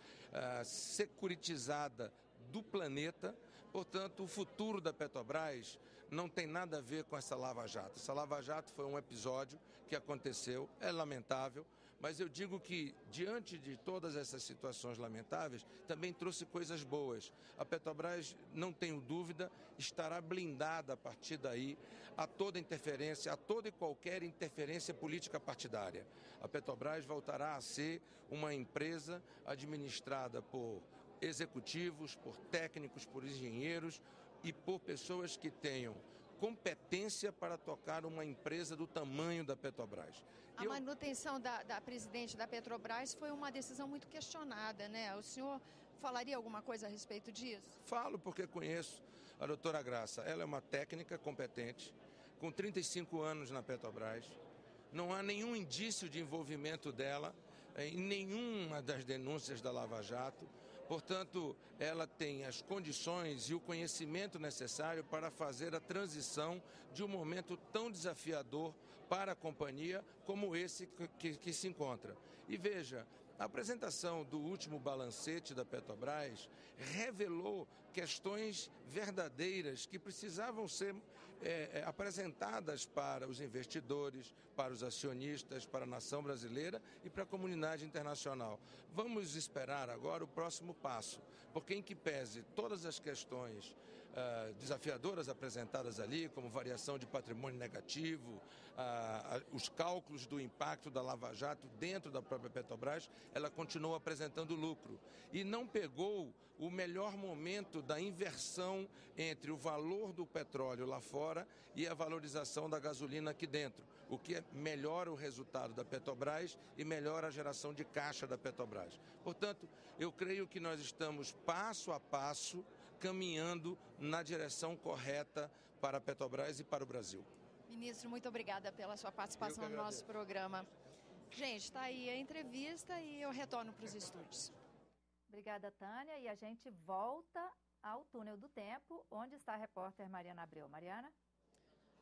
securitizada do planeta. Portanto, o futuro da Petrobras não tem nada a ver com essa Lava Jato. Essa Lava Jato foi um episódio que aconteceu, é lamentável, mas eu digo que, diante de todas essas situações lamentáveis, também trouxe coisas boas. A Petrobras, não tenho dúvida, estará blindada a partir daí a toda interferência, a toda e qualquer interferência política partidária. A Petrobras voltará a ser uma empresa administrada por executivos, por técnicos, por engenheiros e por pessoas que tenham competência para tocar uma empresa do tamanho da Petrobras. A manutenção da presidente da Petrobras foi uma decisão muito questionada, né? O senhor falaria alguma coisa a respeito disso? Falo porque conheço a doutora Graça. Ela é uma técnica competente, com 35 anos na Petrobras. Não há nenhum indício de envolvimento dela em nenhuma das denúncias da Lava Jato. Portanto, ela tem as condições e o conhecimento necessário para fazer a transição de um momento tão desafiador para a companhia como esse que se encontra. E veja, a apresentação do último balancete da Petrobras revelou questões verdadeiras que precisavam ser apresentadas para os investidores, para os acionistas, para a nação brasileira e para a comunidade internacional. Vamos esperar agora o próximo passo, porque em que pese todas as questões desafiadoras apresentadas ali, como variação de patrimônio negativo, os cálculos do impacto da Lava Jato dentro da própria Petrobras, ela continua apresentando lucro. E não pegou o melhor momento da inversão entre o valor do petróleo lá fora e a valorização da gasolina aqui dentro, o que melhora o resultado da Petrobras e melhora a geração de caixa da Petrobras. Portanto, eu creio que nós estamos passo a passo caminhando na direção correta para a Petrobras e para o Brasil. Ministro, muito obrigada pela sua participação no nosso programa. Gente, está aí a entrevista e eu retorno para os estúdios. Obrigada, Tânia. E a gente volta ao Túnel do Tempo, onde está a repórter Mariana Abreu. Mariana?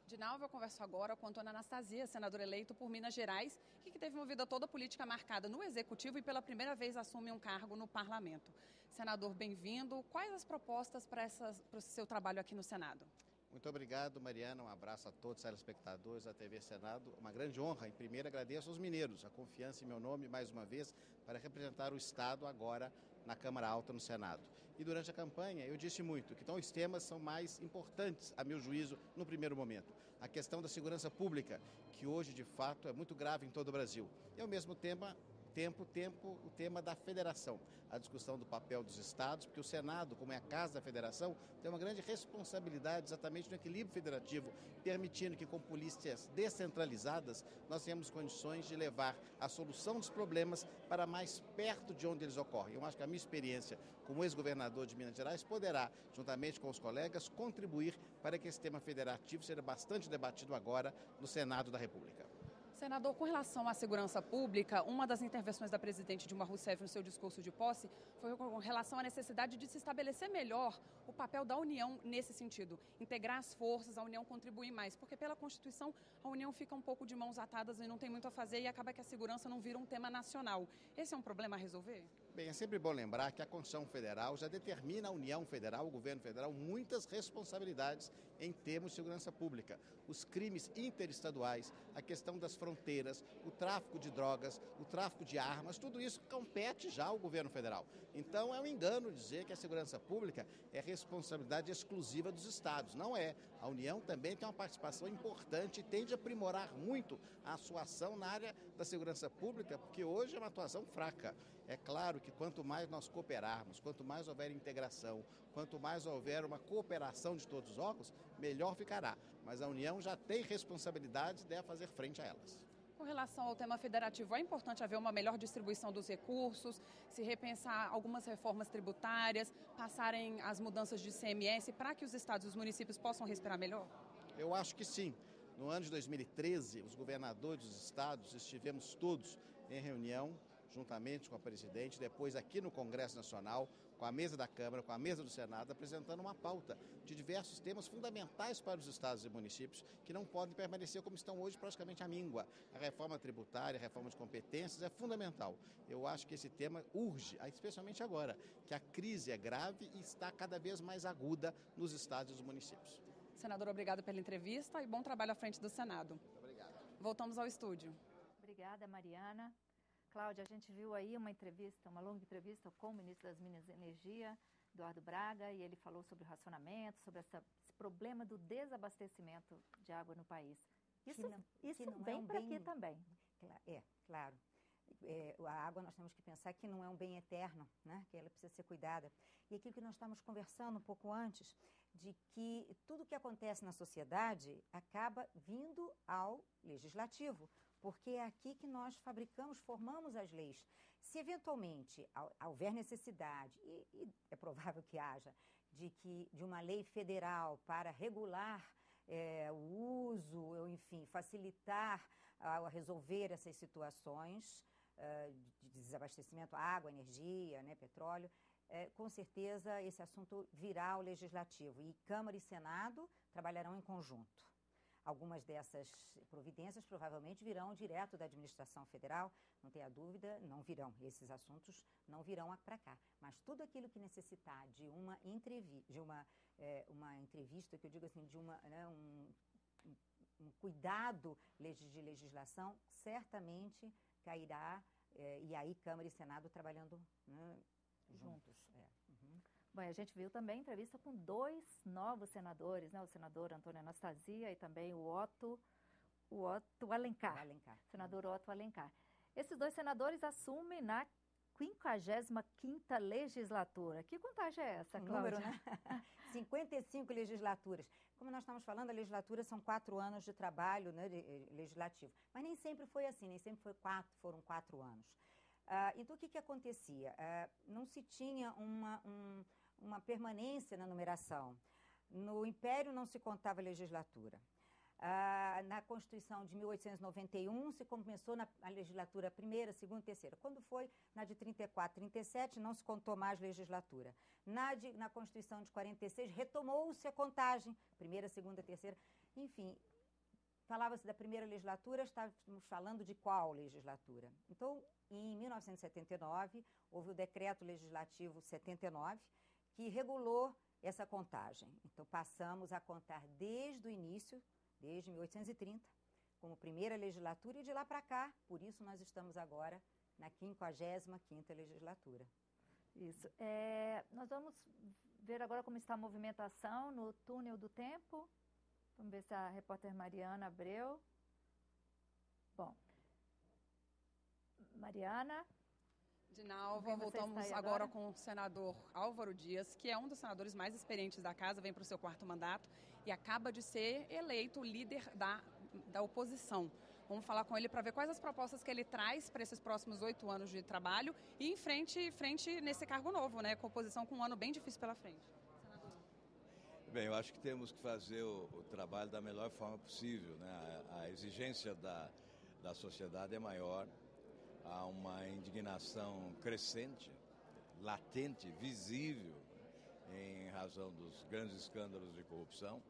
Dinalva, eu converso agora com Antônio Anastasia, senador eleito por Minas Gerais, e que teve uma vida toda política marcada no Executivo e pela primeira vez assume um cargo no Parlamento. Senador, bem-vindo. Quais as propostas para o seu trabalho aqui no Senado? Muito obrigado, Mariana. Um abraço a todos os telespectadores da TV Senado. Uma grande honra. Em primeiro, agradeço aos mineiros a confiança em meu nome, mais uma vez, para representar o Estado agora na Câmara Alta, no Senado. E durante a campanha eu disse muito que dois temas são mais importantes, a meu juízo, no primeiro momento. A questão da segurança pública, que hoje, de fato, é muito grave em todo o Brasil. E, ao mesmo tempo, o tema da federação, a discussão do papel dos estados, porque o Senado, como é a casa da federação, tem uma grande responsabilidade exatamente no equilíbrio federativo, permitindo que com polícias descentralizadas nós tenhamos condições de levar a solução dos problemas para mais perto de onde eles ocorrem. Eu acho que a minha experiência como ex-governador de Minas Gerais poderá, juntamente com os colegas, contribuir para que esse tema federativo seja bastante debatido agora no Senado da República. Senador, com relação à segurança pública, uma das intervenções da presidente Dilma Rousseff no seu discurso de posse foi com relação à necessidade de se estabelecer melhor o papel da União nesse sentido. Integrar as forças, a União contribuir mais, porque pela Constituição a União fica um pouco de mãos atadas e não tem muito a fazer e acaba que a segurança não vira um tema nacional. Esse é um problema a resolver? Bem, é sempre bom lembrar que a Constituição Federal já determina à União Federal, o governo federal, muitas responsabilidades em termos de segurança pública. Os crimes interestaduais, a questão das fronteiras, o tráfico de drogas, o tráfico de armas, tudo isso compete já ao governo federal. Então é um engano dizer que a segurança pública é responsabilidade exclusiva dos estados. Não é. A União também tem uma participação importante e tende a aprimorar muito a sua ação na área da segurança pública, porque hoje é uma atuação fraca. É claro que quanto mais nós cooperarmos, quanto mais houver integração, quanto mais houver uma cooperação de todos os órgãos, melhor ficará. Mas a União já tem responsabilidades e deve fazer frente a elas. Com relação ao tema federativo, é importante haver uma melhor distribuição dos recursos, se repensar algumas reformas tributárias, passarem as mudanças de ICMS para que os estados e os municípios possam respirar melhor? Eu acho que sim. No ano de 2013, os governadores dos estados estivemos todos em reunião, juntamente com a presidente, depois aqui no Congresso Nacional, com a mesa da Câmara, com a mesa do Senado, apresentando uma pauta de diversos temas fundamentais para os estados e municípios que não podem permanecer como estão hoje, praticamente à míngua. A reforma tributária, a reforma de competências é fundamental. Eu acho que esse tema urge, especialmente agora, que a crise é grave e está cada vez mais aguda nos estados e nos municípios. Senador, obrigado pela entrevista e bom trabalho à frente do Senado. Muito obrigado. Voltamos ao estúdio. Obrigada, Mariana. Cláudia, a gente viu aí uma longa entrevista com o ministro das Minas e Energia, Eduardo Braga, e ele falou sobre o racionamento, sobre esse problema do desabastecimento de água no país. Isso vem para aqui também. Claro. A água nós temos que pensar que não é um bem eterno, né? Que ela precisa ser cuidada. E aquilo que nós estávamos conversando um pouco antes, de que tudo que acontece na sociedade acaba vindo ao legislativo, porque é aqui que nós formamos as leis. Se eventualmente houver necessidade, e é provável que haja, de uma lei federal para regular o uso, enfim, facilitar a resolver essas situações de desabastecimento, água, energia, né, petróleo, com certeza esse assunto virá ao legislativo e Câmara e Senado trabalharão em conjunto. Algumas dessas providências provavelmente virão direto da administração federal, não tenha dúvida, não virão. Esses assuntos não virão para cá. Mas tudo aquilo que necessitar de uma entrevista, que eu digo assim, de um cuidado de legislação, certamente cairá, e aí Câmara e Senado trabalhando, né, juntos. Bom, a gente viu também entrevista com 2 novos senadores, né? O senador Antônio Anastasia e também o Otto Alencar. Senador Otto Alencar. Esses 2 senadores assumem na 55ª legislatura. Que contagem é essa, Cláudia? Número, né? 55 legislaturas. Como nós estamos falando, a legislatura são 4 anos de trabalho, né, legislativo. Mas nem sempre foi assim, nem sempre foram 4 anos. Então, o que acontecia? Não se tinha uma permanência na numeração. No Império não se contava legislatura. Na Constituição de 1891 se começou na legislatura primeira, segunda e terceira. Quando foi na de 34, 37, não se contou mais legislatura. Na Constituição de 46 retomou-se a contagem, primeira, segunda, terceira. Enfim, falava-se da primeira legislatura, estávamos falando de qual legislatura? Então, em 1979, houve o Decreto Legislativo 79, que regulou essa contagem. Então, passamos a contar desde o início, desde 1830, como primeira legislatura, e de lá para cá, por isso nós estamos agora na 55ª legislatura. Isso. Nós vamos ver agora como está a movimentação no túnel do tempo. Vamos ver se a repórter Mariana Abreu. Bom, Mariana. Dinalva, voltamos agora com o senador Álvaro Dias, que é um dos senadores mais experientes da casa, vem para o seu 4º mandato e acaba de ser eleito líder da oposição. Vamos falar com ele para ver quais as propostas que ele traz para esses próximos 8 anos de trabalho e em frente nesse cargo novo, né? Com oposição com um ano bem difícil pela frente. Senador. Bem, eu acho que temos que fazer o trabalho da melhor forma possível, né? A exigência da sociedade é maior, há uma indignação crescente, latente, visível, em razão dos grandes escândalos de corrupção.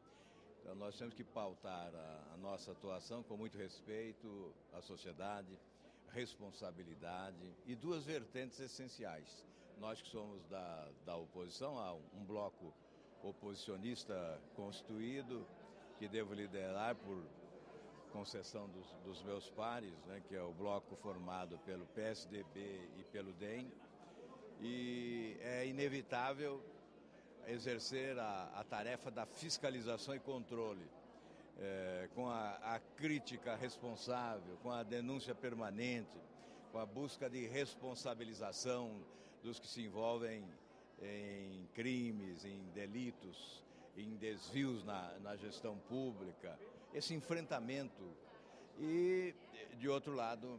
Então, nós temos que pautar a nossa atuação com muito respeito à sociedade, responsabilidade e 2 vertentes essenciais. Nós que somos da oposição, há um bloco oposicionista constituído, que devo liderar por concessão dos meus pares, né, que é o bloco formado pelo PSDB e pelo DEM, e é inevitável exercer a tarefa da fiscalização e controle, com a crítica responsável, com a denúncia permanente, com a busca de responsabilização dos que se envolvem em crimes, em delitos, em desvios na gestão pública, esse enfrentamento. E, de outro lado,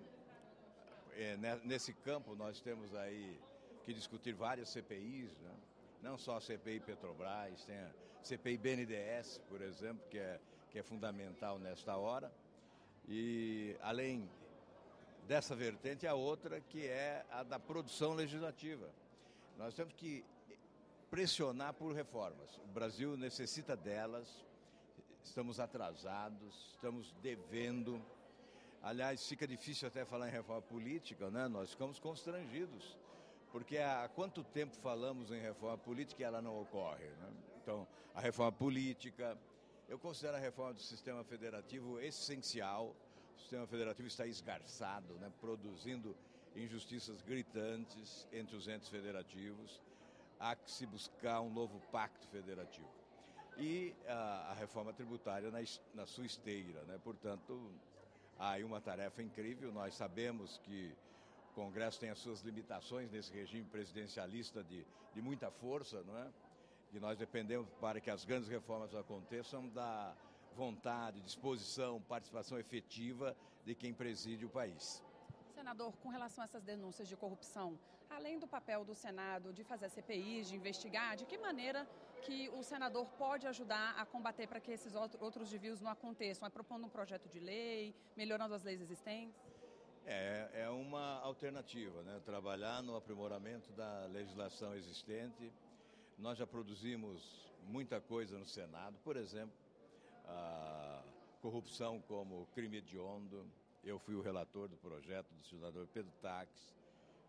nesse campo nós temos aí que discutir várias CPIs, né? Não só a CPI Petrobras, tem a CPI BNDES, por exemplo, que é fundamental nesta hora. E, além dessa vertente, a outra, que é a da produção legislativa. Nós temos que pressionar por reformas. O Brasil necessita delas, estamos atrasados, estamos devendo. Aliás, fica difícil até falar em reforma política, né? Nós ficamos constrangidos, porque há quanto tempo falamos em reforma política e ela não ocorre, né? Então, a reforma política, eu considero a reforma do sistema federativo essencial. O sistema federativo está esgarçado, né? Produzindo injustiças gritantes entre os entes federativos. Há que se buscar um novo pacto federativo. E a reforma tributária na sua esteira, né? Portanto, há aí uma tarefa incrível. Nós sabemos que o Congresso tem as suas limitações nesse regime presidencialista de muita força, não é? E nós dependemos, para que as grandes reformas aconteçam, da vontade, disposição, participação efetiva de quem preside o país. Senador, com relação a essas denúncias de corrupção, além do papel do Senado de fazer CPIs, de investigar, de que maneira que o senador pode ajudar a combater para que esses outros desvios não aconteçam? É propondo um projeto de lei, melhorando as leis existentes? É uma alternativa, né? Trabalhar no aprimoramento da legislação existente. Nós já produzimos muita coisa no Senado, por exemplo, a corrupção como crime hediondo. Eu fui o relator do projeto do senador Pedro Taques.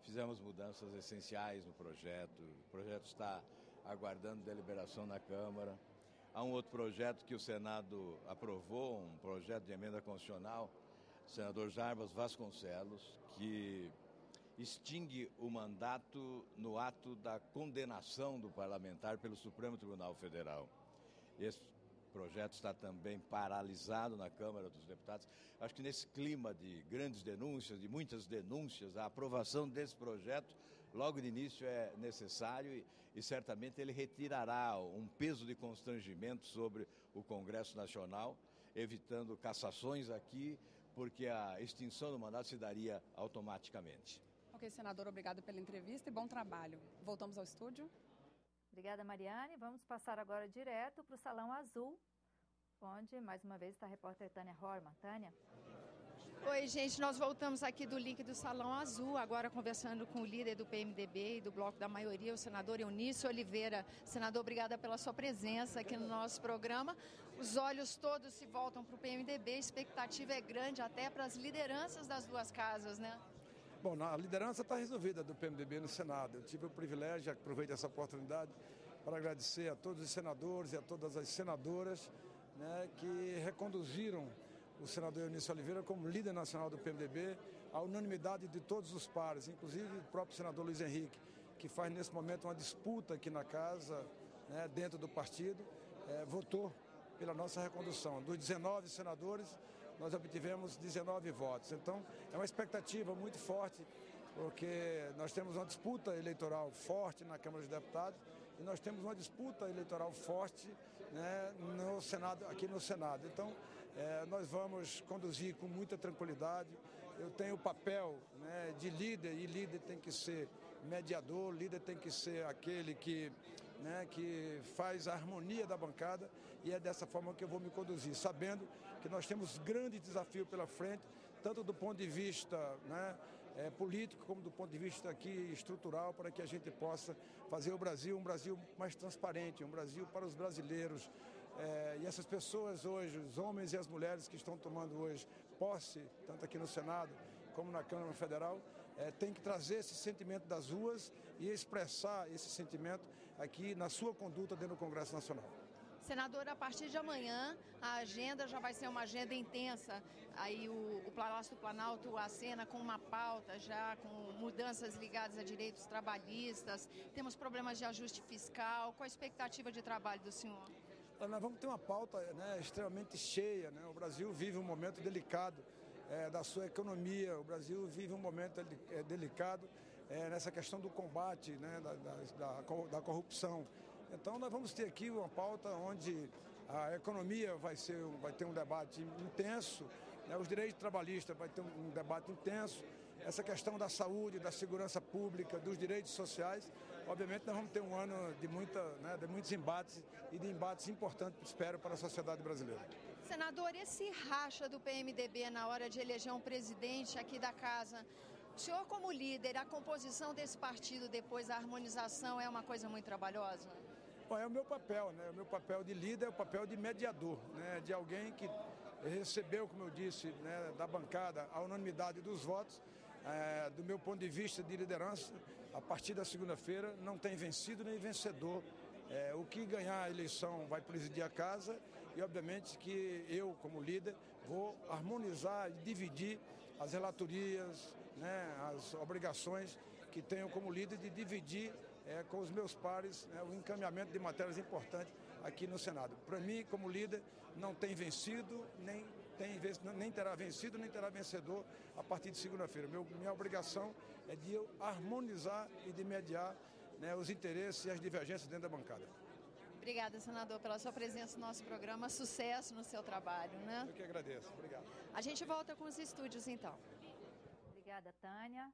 Fizemos mudanças essenciais no projeto. O projeto está aguardando deliberação na Câmara. Há um outro projeto que o Senado aprovou, um projeto de emenda constitucional, o senador Jarbas Vasconcelos, que extingue o mandato no ato da condenação do parlamentar pelo Supremo Tribunal Federal. Esse projeto está também paralisado na Câmara dos Deputados. Acho que nesse clima de grandes denúncias, de muitas denúncias, a aprovação desse projeto, logo de início, é necessário e certamente ele retirará um peso de constrangimento sobre o Congresso Nacional, evitando cassações aqui, porque a extinção do mandato se daria automaticamente. Ok, senador, obrigado pela entrevista e bom trabalho. Voltamos ao estúdio. Obrigada, Mariane. Vamos passar agora direto para o Salão Azul, onde, mais uma vez, está a repórter Tânia Horman. Tânia. Oi, gente, nós voltamos aqui do link do Salão Azul, agora conversando com o líder do PMDB e do Bloco da Maioria, o senador Eunício Oliveira. Senador, obrigada pela sua presença aqui no nosso programa. Os olhos todos se voltam para o PMDB, a expectativa é grande até para as lideranças das duas casas, né? Bom, a liderança está resolvida do PMDB no Senado. Eu tive o privilégio, aproveito essa oportunidade para agradecer a todos os senadores e a todas as senadoras, né, que reconduziram o senador Eunício Oliveira como líder nacional do PMDB, a unanimidade de todos os pares, inclusive o próprio senador Luiz Henrique, que faz nesse momento uma disputa aqui na casa, né, dentro do partido, votou pela nossa recondução. Dos 19 senadores, nós obtivemos 19 votos. Então, é uma expectativa muito forte, porque nós temos uma disputa eleitoral forte na Câmara dos Deputados e nós temos uma disputa eleitoral forte, né, no Senado, aqui no Senado. Então, nós vamos conduzir com muita tranquilidade. Eu tenho o papel, né, de líder, e líder tem que ser mediador, líder tem que ser aquele que, né, que faz a harmonia da bancada, e é dessa forma que eu vou me conduzir, sabendo que nós temos grande desafio pela frente, tanto do ponto de vista, né, político, como do ponto de vista aqui estrutural, para que a gente possa fazer o Brasil um Brasil mais transparente, um Brasil para os brasileiros. E essas pessoas hoje, os homens e as mulheres que estão tomando hoje posse, tanto aqui no Senado como na Câmara Federal, tem que trazer esse sentimento das ruas e expressar esse sentimento aqui na sua conduta dentro do Congresso Nacional. Senador, a partir de amanhã, a agenda já vai ser uma agenda intensa. Aí o Palácio do Planalto acena com uma pauta já com mudanças ligadas a direitos trabalhistas. Temos problemas de ajuste fiscal. Qual a expectativa de trabalho do senhor? Nós vamos ter uma pauta, né, extremamente cheia, né? O Brasil vive um momento delicado da sua economia. O Brasil vive um momento delicado nessa questão do combate, né, da corrupção. Então nós vamos ter aqui uma pauta onde a economia vai ter um debate intenso, né, os direitos trabalhistas vai ter um debate intenso, essa questão da saúde, da segurança pública, dos direitos sociais. Obviamente nós vamos ter um ano de muitos embates e de embates importantes, espero, para a sociedade brasileira. Senador, esse racha do PMDB na hora de eleger um presidente aqui da casa, o senhor como líder, a composição desse partido depois da harmonização é uma coisa muito trabalhosa? Bom, é o meu papel, né? O meu papel de líder é o papel de mediador, né? De alguém que recebeu, como eu disse, né, da bancada a unanimidade dos votos. Do meu ponto de vista de liderança, a partir da segunda-feira não tem vencido nem vencedor. O que ganhar a eleição vai presidir a casa e, obviamente, que eu, como líder, vou harmonizar e dividir as relatorias, né, as obrigações que tenho como líder de dividir com os meus pares, né, o encaminhamento de matérias importantes aqui no Senado. Para mim, como líder, não tem vencido, nem terá vencido, nem terá vencedor a partir de segunda-feira. Minha obrigação é de eu harmonizar e de mediar, né, os interesses e as divergências dentro da bancada. Obrigada, senador, pela sua presença no nosso programa. Sucesso no seu trabalho, né? Eu que agradeço. Obrigado. A gente volta com os estúdios, então. Obrigada, Tânia.